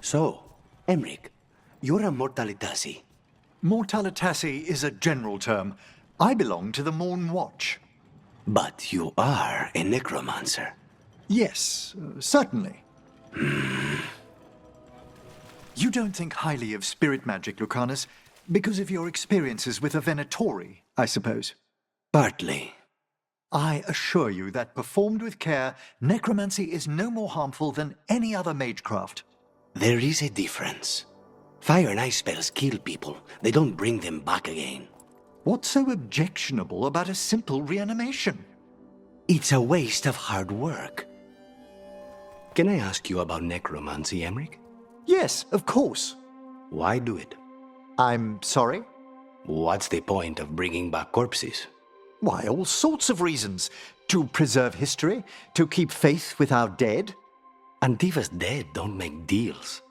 So, Emmrich, you're a mortalitasi. Mortalitasi is a general term. I belong to the Morn Watch. But you are a necromancer. Yes, certainly. You don't think highly of spirit magic, Lucanus, because of your experiences with a Venatori, I suppose. Partly. I assure you that performed with care, necromancy is no more harmful than any other magecraft. There is a difference. Fire and ice spells kill people. They don't bring them back again. What's so objectionable about a simple reanimation? It's a waste of hard work. Can I ask you about necromancy, Emmrich? Yes, of course. Why do it? I'm sorry? What's the point of bringing back corpses? Why, all sorts of reasons. To preserve history, to keep faith with our dead. Antifa's dead don't make deals.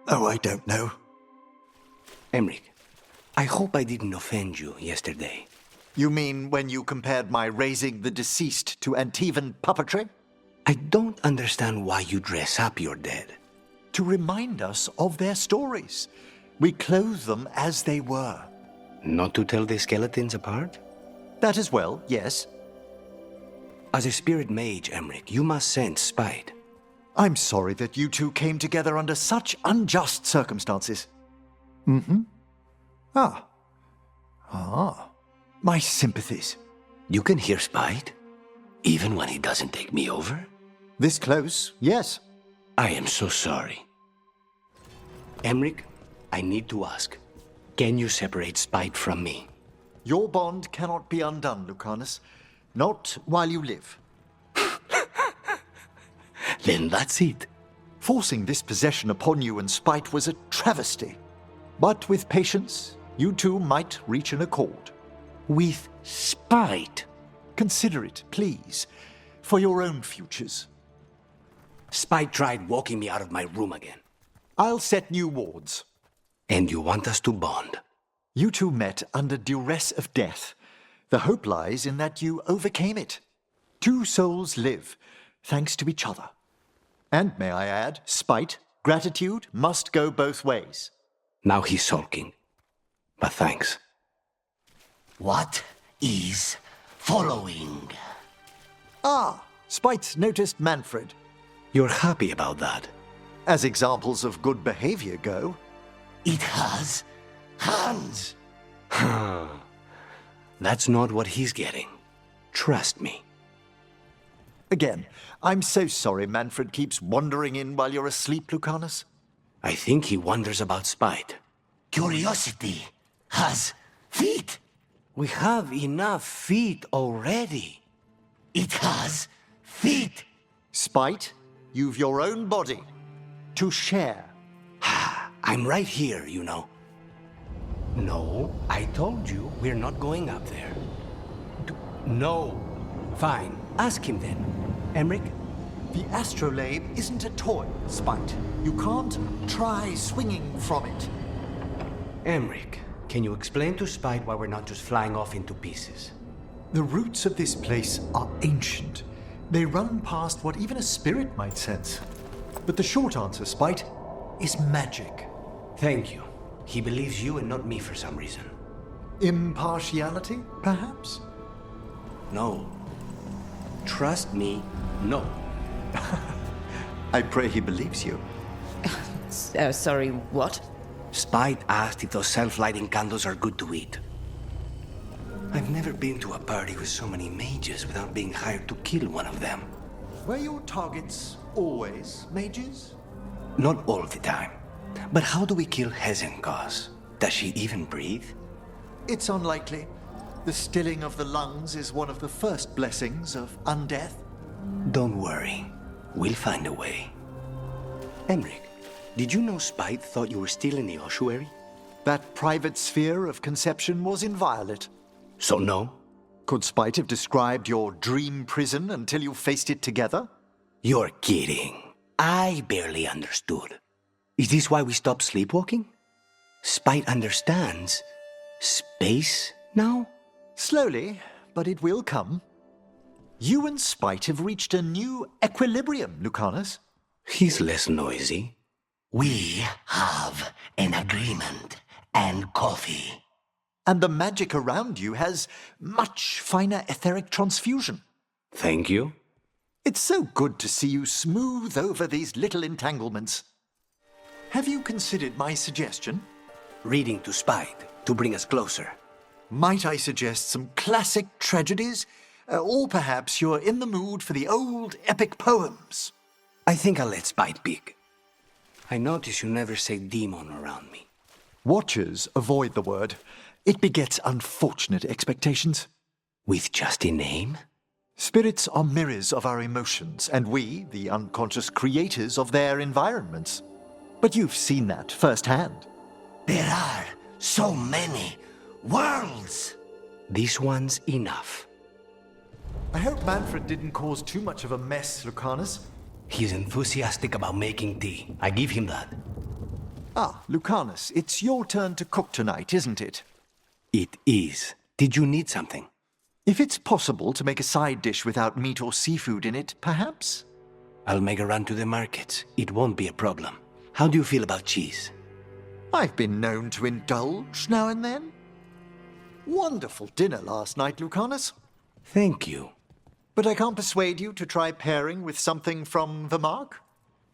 Oh, I don't know. Emmrich, I hope I didn't offend you yesterday. You mean when you compared my raising the deceased to Antivan puppetry? I don't understand why you dress up your dead. To remind us of their stories. We clothe them as they were. Not to tell the skeletons apart? That as well, yes. As a spirit mage, Emmrich, you must sense spite. I'm sorry that you two came together under such unjust circumstances. Mm-hmm. Ah. My sympathies. You can hear spite? Even when he doesn't take me over? This close, yes. I am so sorry. Emmrich, I need to ask. Can you separate spite from me? Your bond cannot be undone, Lucanus. Not while you live. Then that's it. Forcing this possession upon you and spite was a travesty. But with patience, you two might reach an accord. With spite? Consider it, please, for your own futures. Spite tried walking me out of my room again. I'll set new wards. And you want us to bond? You two met under duress of death. The hope lies in that you overcame it. Two souls live, thanks to each other. And may I add, spite, gratitude must go both ways. Now he's sulking. But thanks. What is following? Ah, Spite's noticed Manfred. You're happy about that? As examples of good behavior go. It has hands. That's not what he's getting. Trust me. Again, I'm so sorry Manfred keeps wandering in while you're asleep, Lucanus. I think he wonders about spite. Curiosity has feet. We have enough feet already. It has feet. Spite, you've your own body. To share. I'm right here, you know. No, I told you we're not going up there. No. Fine. Ask him then. Emmrich? The astrolabe isn't a toy, Spite. You can't try swinging from it. Emmrich, can you explain to Spite why we're not just flying off into pieces? The roots of this place are ancient. They run past what even a spirit might sense. But the short answer, Spite, is magic. Thank you. He believes you and not me for some reason. Impartiality, perhaps? No. Trust me, no. I pray he believes you. Sorry, what? Spite asked if those self-lighting candles are good to eat. I've never been to a party with so many mages without being hired to kill one of them. Were your targets always mages? Not all the time. But how do we kill Hezenkos? Does she even breathe? It's unlikely. The stilling of the lungs is one of the first blessings of undeath. Don't worry. We'll find a way. Emmrich, did you know Spite thought you were still in the ossuary? That private sphere of conception was inviolate. So no? Could Spite have described your dream prison until you faced it together? You're kidding. I barely understood. Is this why we stopped sleepwalking? Spite understands space now? Slowly, but it will come. You and Spite have reached a new equilibrium, Lucanus. He's less noisy. We have an agreement and coffee. And the magic around you has much finer etheric transfusion. Thank you. It's so good to see you smooth over these little entanglements. Have you considered my suggestion? Reading to Spite to bring us closer. Might I suggest some classic tragedies? Or perhaps you're in the mood for the old epic poems. I think I'll let Spite pick. I notice you never say demon around me. Watchers avoid the word. It begets unfortunate expectations. With just a name? Spirits are mirrors of our emotions, and we, the unconscious creators of their environments. But you've seen that firsthand. There are so many worlds. This one's enough. I hope Manfred didn't cause too much of a mess, Lucanis. He's enthusiastic about making tea. I give him that. Ah, Lucanis, it's your turn to cook tonight, isn't it? It is. Did you need something? If it's possible to make a side dish without meat or seafood in it, perhaps? I'll make a run to the markets. It won't be a problem. How do you feel about cheese? I've been known to indulge now and then. Wonderful dinner last night, Lucanis. Thank you. But I can't persuade you to try pairing with something from the mark.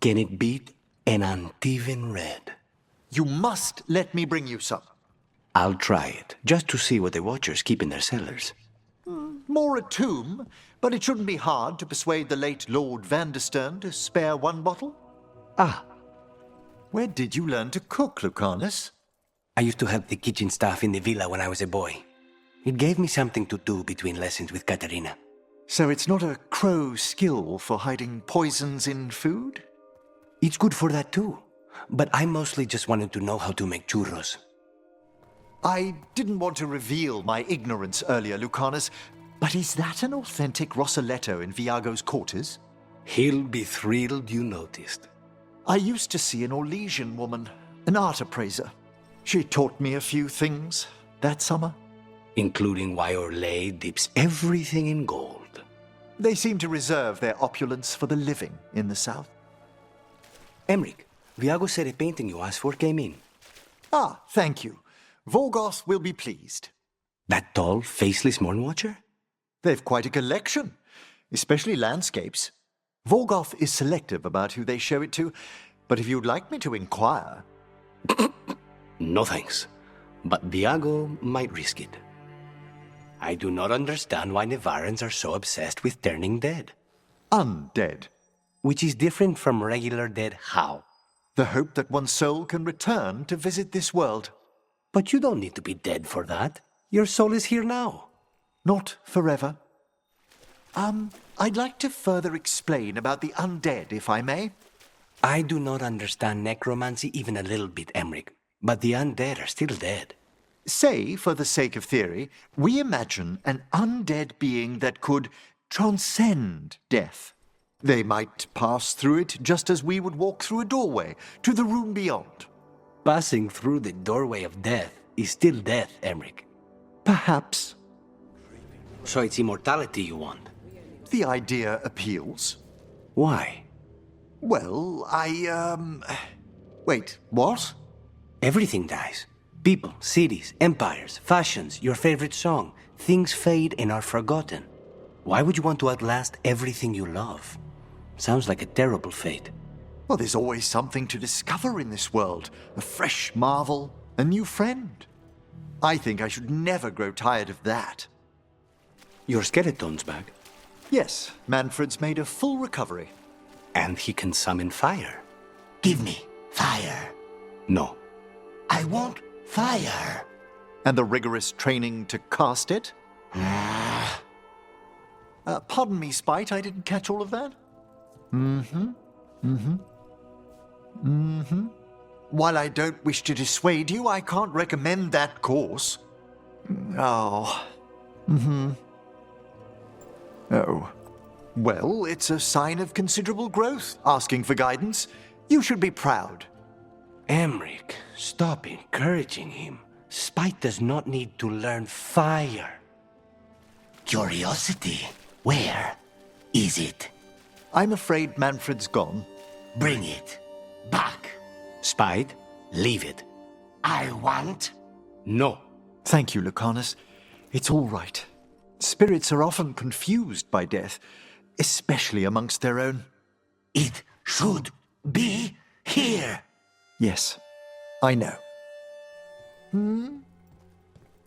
Can it beat an Antivan red? You must let me bring you some. I'll try it, just to see what the Watchers keep in their cellars. More a tomb, but it shouldn't be hard to persuade the late Lord Vanderstern to spare one bottle. Ah, Where did you learn to cook, Lucanis? I used to help the kitchen staff in the villa when I was a boy. It gave me something to do between lessons with Katerina. So it's not a crow skill for hiding poisons in food? It's good for that too. But I mostly just wanted to know how to make churros. I didn't want to reveal my ignorance earlier, Lucanis, but is that an authentic Rossoletto in Viago's quarters? He'll be thrilled you noticed. I used to see an Orlesian woman, an art appraiser. She taught me a few things that summer. Including why Orlais dips everything in gold. They seem to reserve their opulence for the living in the south. Emmrich, Viago said a painting you asked for came in. Ah, thank you. Vorgoth will be pleased. That tall, faceless Mornwatcher? They've quite a collection, especially landscapes. Vorgoth is selective about who they show it to, but if you'd like me to inquire... No thanks. But Viago might risk it. I do not understand why Nevarans are so obsessed with turning dead. Undead. Which is different from regular dead how? The hope that one's soul can return to visit this world. But you don't need to be dead for that. Your soul is here now. Not forever. I'd like to further explain about the undead, if I may. I do not understand necromancy even a little bit, Emmrich. But the undead are still dead. Say, for the sake of theory, we imagine an undead being that could transcend death. They might pass through it just as we would walk through a doorway to the room beyond. Passing through the doorway of death is still death, Emmrich. Perhaps. So it's immortality you want? The idea appeals. Why? Well, Wait, what? Everything dies. People, cities, empires, fashions, your favorite song. Things fade and are forgotten. Why would you want to outlast everything you love? Sounds like a terrible fate. Well, there's always something to discover in this world. A fresh marvel, a new friend. I think I should never grow tired of that. Your skeleton's back. Yes, Manfred's made a full recovery. And he can summon fire. Give me fire. No. I want fire. And the rigorous training to cast it? Pardon me, Spite, I didn't catch all of that. While I don't wish to dissuade you, I can't recommend that course. Oh. Oh. Well, it's a sign of considerable growth, asking for guidance. You should be proud. Emmrich, stop encouraging him. Spite does not need to learn fire. Curiosity. Where is it? I'm afraid Manfred's gone. Bring it back. Spite, leave it. I want. No. Thank you, Lucanis. It's all right. Spirits are often confused by death, especially amongst their own. It should be here. Yes, I know.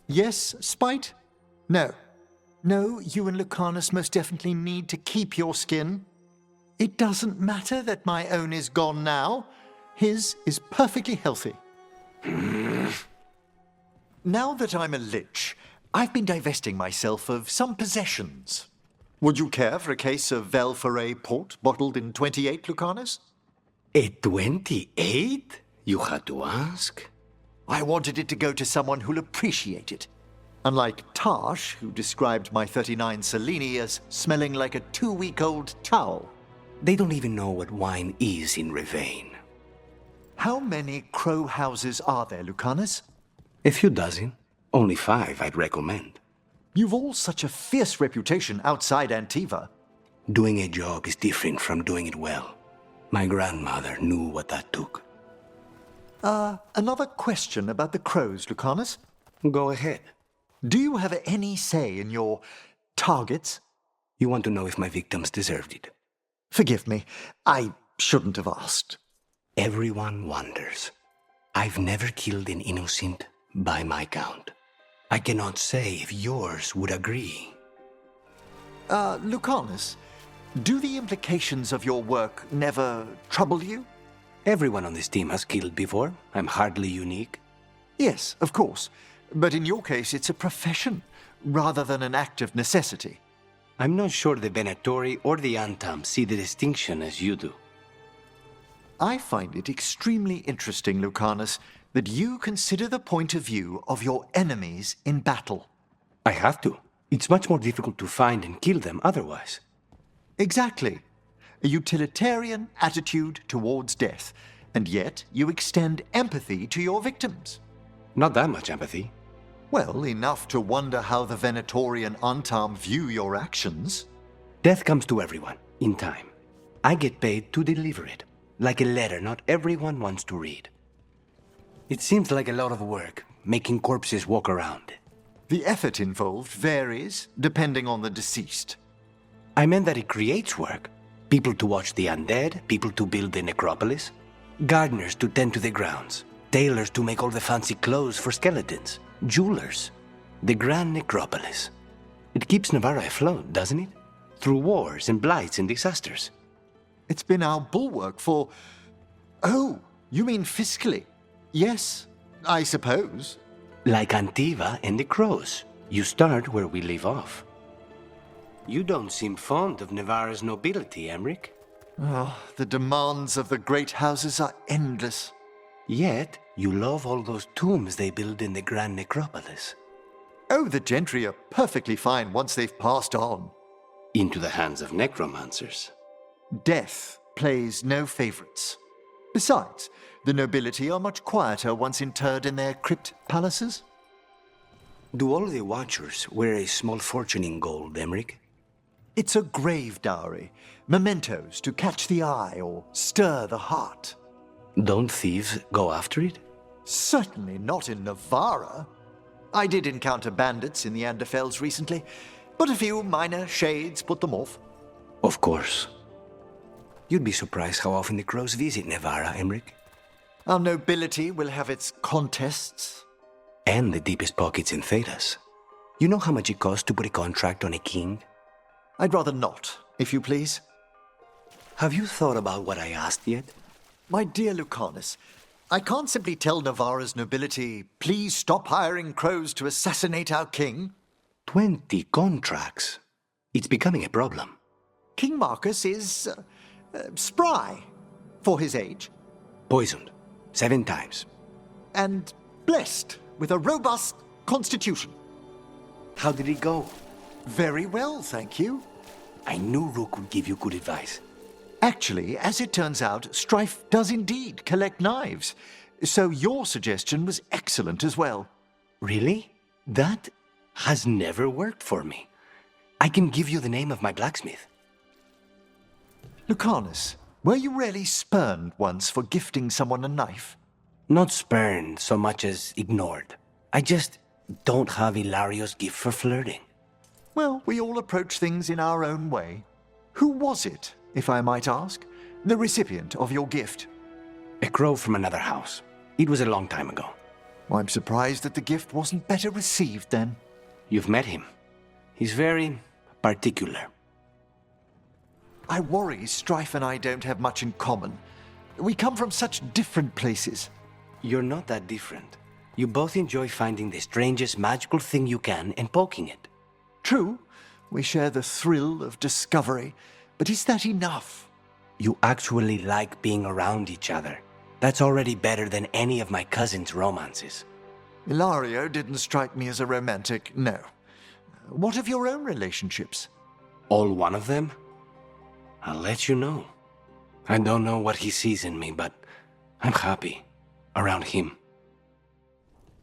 Yes, Spite? No. No, you and Lucanis most definitely need to keep your skin. It doesn't matter that my own is gone now. His is perfectly healthy. Now that I'm a lich, I've been divesting myself of some possessions. Would you care for a case of Valforet port bottled in 28, Lucanis? A 28? You had to ask. I wanted it to go to someone who'll appreciate it. Unlike Tash, who described my 39 Cellini as smelling like a 2-week-old towel. They don't even know what wine is in Ravane. How many crow houses are there, Lucanis? A few dozen. Only 5 I'd recommend. You've all such a fierce reputation outside Antiva. Doing a job is different from doing it well. My grandmother knew what that took. Another question about the crows, Lucanis. Go ahead. Do you have any say in your targets? You want to know if my victims deserved it? Forgive me, I shouldn't have asked. Everyone wonders. I've never killed an innocent by my count. I cannot say if yours would agree. Lucanis, do the implications of your work never trouble you? Everyone on this team has killed before. I'm hardly unique. Yes, of course. But in your case, it's a profession, rather than an act of necessity. I'm not sure the Venatori or the Antam see the distinction as you do. I find it extremely interesting, Lucanis, that you consider the point of view of your enemies in battle. I have to. It's much more difficult to find and kill them otherwise. Exactly. A utilitarian attitude towards death, and yet you extend empathy to your victims. Not that much empathy. Well, enough to wonder how the Venatori and Antam view your actions. Death comes to everyone, in time. I get paid to deliver it, like a letter not everyone wants to read. It seems like a lot of work, making corpses walk around. The effort involved varies, depending on the deceased. I meant that it creates work. People to watch the undead, people to build the necropolis, gardeners to tend to the grounds, tailors to make all the fancy clothes for skeletons, jewelers. The grand necropolis. It keeps Navarra afloat, doesn't it? Through wars and blights and disasters. It's been our bulwark for... Oh, you mean fiscally? Yes, I suppose. Like Antiva and the Crows. You start where we leave off. You don't seem fond of Navarra's nobility, Emmrich. Oh, the demands of the great houses are endless. Yet, you love all those tombs they build in the Grand Necropolis. Oh, the gentry are perfectly fine once they've passed on. Into the hands of necromancers. Death plays no favorites. Besides, the nobility are much quieter once interred in their crypt palaces. Do all the Watchers wear a small fortune in gold, Emmrich? It's a grave dowry, mementos to catch the eye or stir the heart. Don't thieves go after it? Certainly not in Navarra. I did encounter bandits in the Anderfels recently, but a few minor shades put them off. Of course. You'd be surprised how often the Crows visit Navarra, Emmrich. Our nobility will have its contests. And the deepest pockets in Thedas. You know how much it costs to put a contract on a king? I'd rather not, if you please. Have you thought about what I asked yet? My dear Lucanis, I can't simply tell Navarra's nobility, please stop hiring crows to assassinate our king. 20 contracts. It's becoming a problem. King Marcus is spry for his age. Poisoned 7 times. And blessed with a robust constitution. How did it go? Very well, thank you. I knew Rook would give you good advice. Actually, as it turns out, Strife does indeed collect knives. So your suggestion was excellent as well. Really? That has never worked for me. I can give you the name of my blacksmith. Lucanis, Were you really spurned once for gifting someone a knife? Not spurned so much as ignored. I just don't have Hilario's gift for flirting. Well, we all approach things in our own way. Who was it, if I might ask? The recipient of your gift? A crow from another house. It was a long time ago. I'm surprised that the gift wasn't better received then. You've met him. He's very particular. I worry Strife and I don't have much in common. We come from such different places. You're not that different. You both enjoy finding the strangest magical thing you can and poking it. True, we share the thrill of discovery, but is that enough? You actually like being around each other. That's already better than any of my cousin's romances. Hilario didn't strike me as a romantic, no. What of your own relationships? All one of them? I'll let you know. I don't know what he sees in me, but I'm happy around him.